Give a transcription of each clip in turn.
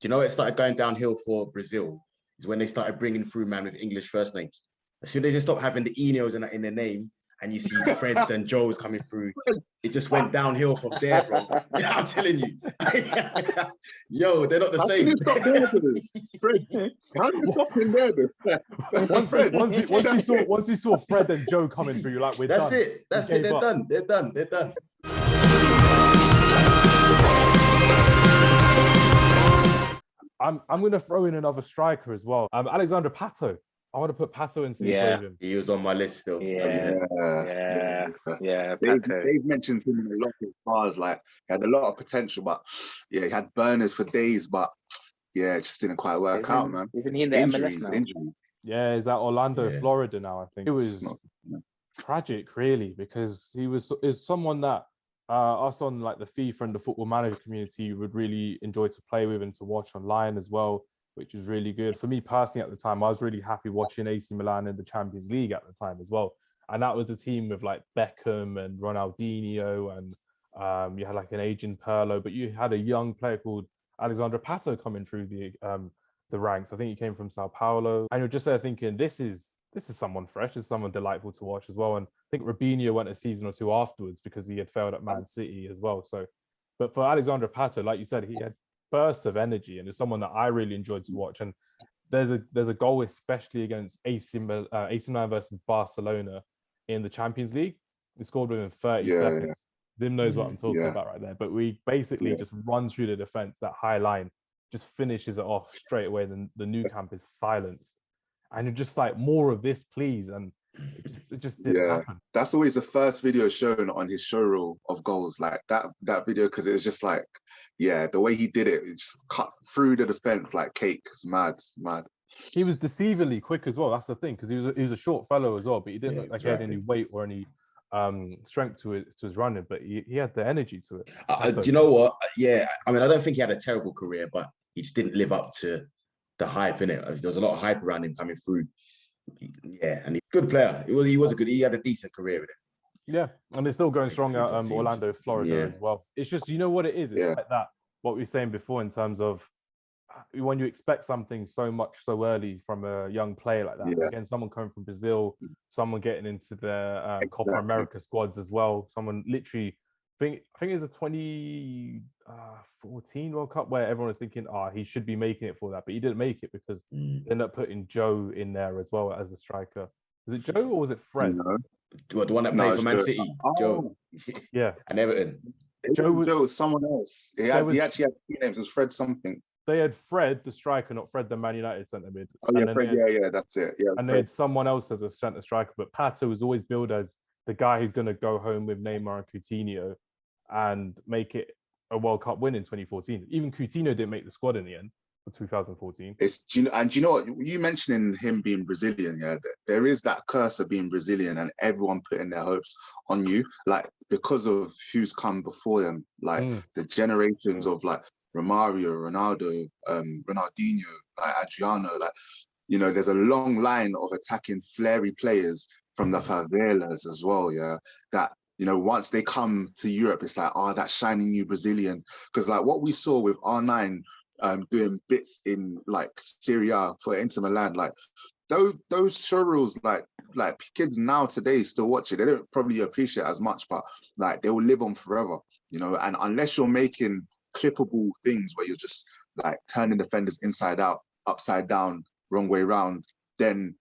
Do you know it started going downhill for Brazil? Is when they started bringing through man with English first names. As soon as they stopped having the Enos in their name, and you see Freds and Joes coming through, it just went downhill from there, bro. I'm telling you. Yo, they're not the same. How did you stop there for this? Fred, how did you stop in there? Once you saw Fred and Joe coming through, you're like, we're done. That's it. They're done. They're done. I'm going to throw in another striker as well. Alexandre Pato. I want to put Pato into the equation. He was on my list still. Yeah. They've mentioned him in a lot of bars. Like, he had a lot of potential, but yeah, he had burners for days, but yeah, it just didn't quite work out, man. Isn't he in the MLS now? Injuries. Yeah, he's at Orlando, Florida now, I think. It was tragic, really, because is someone that us on like the FIFA and the Football Manager community would really enjoy to play with and to watch online as well, which was really good. For me personally at the time, I was really happy watching AC Milan in the Champions League at the time as well. And that was a team with like Beckham and Ronaldinho, and you had like an aging Pirlo, but you had a young player called Alexandre Pato coming through the ranks. I think he came from Sao Paulo. And you're just there thinking, this is someone fresh, this is someone delightful to watch as well. And I think Robinho went a season or two afterwards because he had failed at Man City as well. So, but for Alexandre Pato, like you said, he had bursts of energy, and it's someone that I really enjoyed to watch. And there's a goal, especially against AC Milan versus Barcelona in the Champions League. He scored within 30 seconds. Yeah. Zim knows what I'm talking about right there. But we basically just run through the defense, that high line, just finishes it off straight away. Then the new camp is silenced. And you're just like, more of this, please. And it just didn't happen. That's always the first video shown on his show reel of goals. Like that video, because it was just like, the way he did it, it just cut through the defense like cake. It's mad. He was deceivingly quick as well. That's the thing, because he was a short fellow as well, but he didn't look like he had any weight or any strength to his running, but he had the energy to it. Do you know what? Yeah, I mean, I don't think he had a terrible career, but he just didn't live up to the hype, innit? There was a lot of hype around him coming through. Yeah, and he's a good player. He had a decent career with it. Yeah, and they're still going strong at Orlando, Florida as well. It's just, you know what it is? It's like that, what we were saying before in terms of when you expect something so much so early from a young player like that. Again, someone coming from Brazil, someone getting into the Copa America squads as well. Someone literally, I think it was a 2014 World Cup where everyone was thinking, he should be making it for that, but he didn't make it because they ended up putting Joe in there as well as a striker. Was it Joe or was it Fred? The one that played for Man City, Joe. Yeah, and Everton. Joe was someone else. He actually had two names. It was Fred something. They had Fred, the striker, not Fred, the Man United centre mid. Oh yeah, Fred, that's it. Yeah, and they had someone else as a centre striker, but Pato was always billed as the guy who's going to go home with Neymar and Coutinho and make it a World Cup win in 2014. Even Coutinho didn't make the squad in the end for 2014. Do you know what? You mentioning him being Brazilian, there is that curse of being Brazilian and everyone putting their hopes on you, like because of who's come before them, like the generations of like Romario, Ronaldo, Ronaldinho, like Adriano, like, there's a long line of attacking flary players from the favelas as well, that once they come to Europe, it's like, that shiny new Brazilian. Because like what we saw with R9 doing bits in like Serie A for Inter Milan, like those show reels, like kids now today still watch it. They don't probably appreciate it as much, but like they will live on forever, and unless you're making clippable things where you're just like turning defenders inside out, upside down, wrong way round, then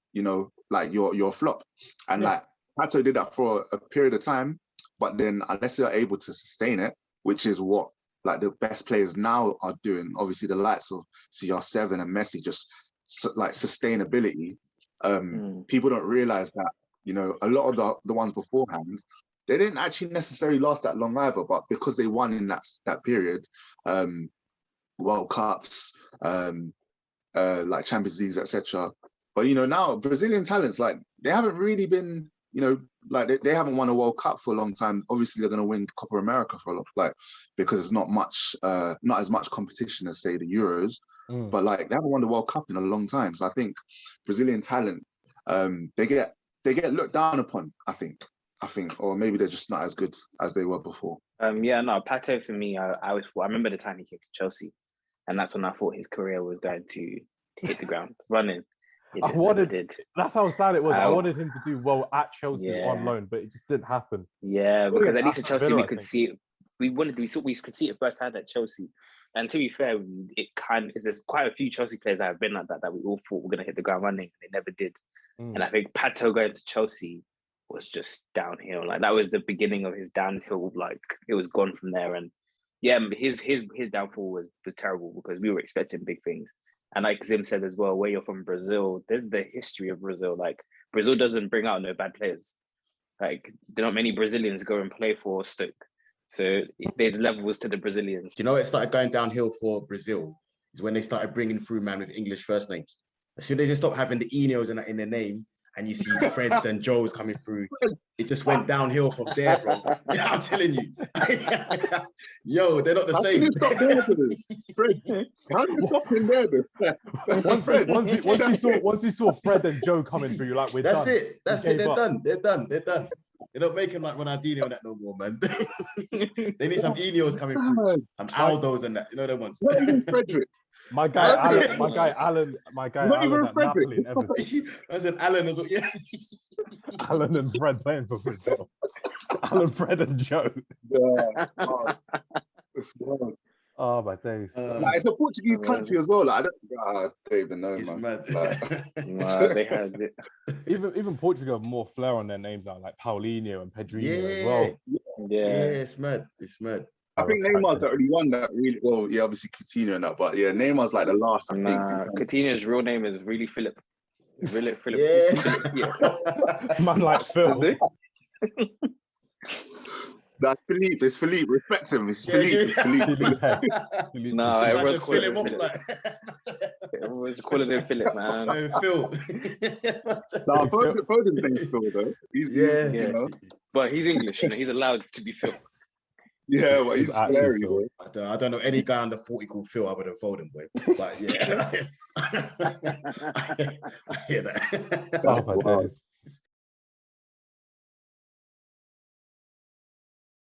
like you're a flop. And like Pato did that for a period of time, but then unless you're able to sustain it, which is what like the best players now are doing, obviously the likes of CR7 and Messi, just like sustainability. People don't realize that a lot of the ones beforehand, they didn't actually necessarily last that long either, but because they won in that period, World Cups, like Champions Leagues, etc. But now Brazilian talents, like they haven't really been, like they haven't won a World Cup for a long time. Obviously, they're going to win Copa America for a lot, like because it's not as much competition as say the Euros. But like they haven't won the World Cup in a long time. So I think Brazilian talent, they get looked down upon. I think, or maybe they're just not as good as they were before. Pato for me, I remember the time he came to Chelsea, and that's when I thought his career was going to hit the ground running. It I just wanted. never did. That's how sad it was. I wanted him to do well at Chelsea on loan, but it just didn't happen. Yeah, because at least at Chelsea Villa, we could see it. We could see it firsthand at Chelsea. And to be fair, there's quite a few Chelsea players that have been like that we all thought were going to hit the ground running. They never did. And I think Pato going to Chelsea was just downhill. Like that was the beginning of his downhill. Like it was gone from there. And yeah, his downfall was terrible because we were expecting big things. And like Zim said as well, where you're from Brazil, there's the history of Brazil. Like Brazil doesn't bring out no bad players. Like there are not many Brazilians go and play for Stoke. So there's levels to the Brazilians. Do you know it started going downhill for Brazil? Is when they started bringing through man with English first names. As soon as they stopped having the Ineos in their name, and you see Freds and Joes coming through, it just went downhill from there, bro. I'm telling you. Yo, they're not the same. How did you stop him there? Once you saw Fred and Joe coming through, you're like, we're That's done. it. That's it. They're done. They're done. They're done. They don't make him like Ronaldinho and that no more, man. They need some Ineos coming through. Some Aldos and that. You know them ones. Not even Frederick. My guy Alan at Napoli and Everton. I said Alan as well. Yeah. Alan and Fred playing for Brazil. Alan, Fred, and Joe. Yeah. Oh my days. Like, it's a Portuguese country as well. Like, I don't even know, man. Mad. Like, They had it. Even Portugal have more flair on their names now, like Paulinho and Pedrinho as well. Yeah, It's mad. It's mad. I think Neymar's the only one that really, well, yeah, obviously Coutinho and that, but yeah, Neymar's like the last, I think. Coutinho's real name is really Philip. Philip. Yeah. Man like Phil. That's Philippe. It's Philippe. Respect him. It's Philippe. Philippe. No, everyone's calling him off Philip. like. Everyone's calling him Philip, man. Phil. No, Foden's name's Phil, though. Yeah. You know? But he's English, you know, he's allowed to be Phil. Yeah, well, he's scary, boy. I don't know any guy under 40 called Phil other than Foden, boy. But yeah. I hear that. Oh my days.